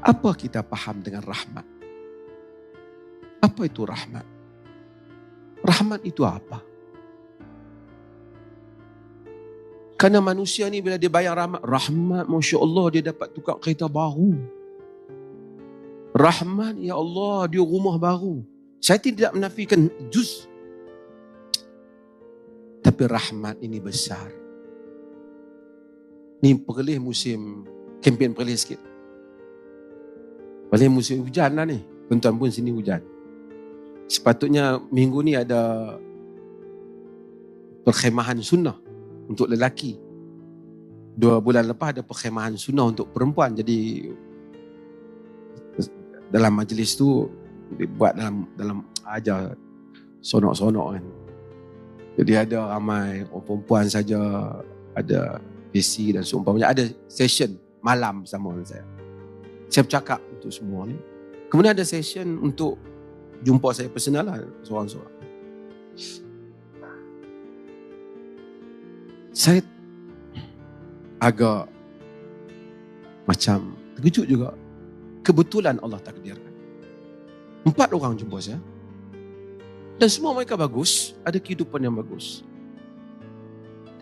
Apa kita faham dengan rahmat? Apa itu rahmat? Rahmat itu apa? Kerana manusia ni bila dia bayang rahmat, Masya Allah dia dapat tukar kereta baru. Rahmat, ya Allah, dia rumah baru. Saya tidak menafikan juz. Tapi rahmat ini besar. Ni perlih musim, kempen perlih sikit. Perlih musim hujan lah ni. Tuan-tuan pun sini hujan. Sepatutnya minggu ni ada perkhemahan sunnah untuk lelaki. 2 bulan lepas ada perkhemahan sunnah untuk perempuan. Jadi dalam majlis tu dibuat dalam ajar sonok-sonok kan. Jadi ada ramai orang perempuan saja, ada PC dan seumpamanya, ada session malam bersama dengan saya. Saya bercakap untuk semua ni. Kemudian ada session untuk jumpa saya personal lah, seorang-seorang. Saya agak macam terkejut juga. Kebetulan Allah takdirkan 4 orang jumpa saya. Dan semua mereka bagus, ada kehidupan yang bagus.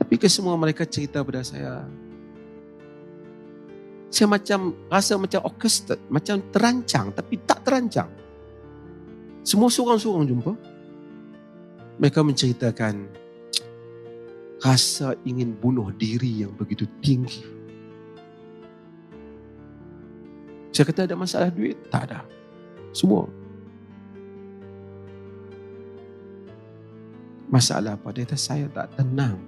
Tapi kesemua mereka cerita pada saya macam rasa macam orchestrated, macam terancang tapi tak terancang. Semua seorang-seorang jumpa, mereka menceritakan rasa ingin bunuh diri yang begitu tinggi. Saya kata ada masalah duit? Tak ada. Semua. Masalah apa? Dia kata saya tak tenang.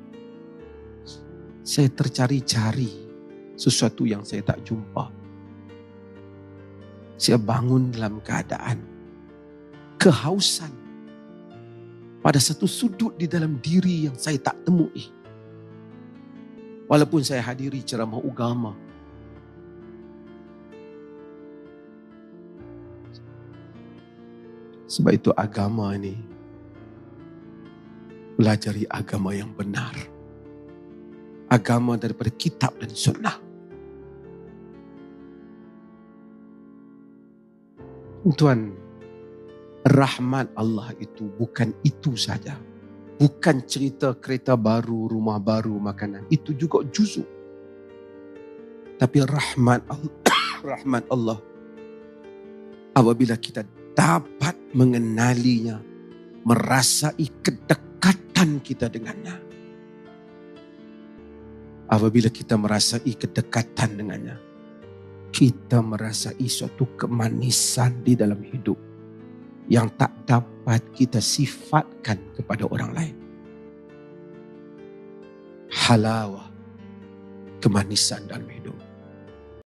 Saya tercari-cari sesuatu yang saya tak jumpa. Saya bangun dalam keadaan kehausan pada satu sudut di dalam diri yang saya tak temui. Walaupun saya hadiri ceramah agama. Sebab itu agama ini, pelajari agama yang benar. Agama daripada kitab dan sunnah. Tuan, rahmat Allah itu bukan itu saja. Bukan cerita kereta baru, rumah baru, makanan. Itu juga juzuk. Tapi rahmat Allah apabila kita dapat mengenalinya, merasai kedekatan kita dengannya. Apabila kita merasai kedekatan dengannya, kita merasai suatu kemanisan di dalam hidup yang tak dapat kita sifatkan kepada orang lain. Halawah, kemanisan dalam hidup.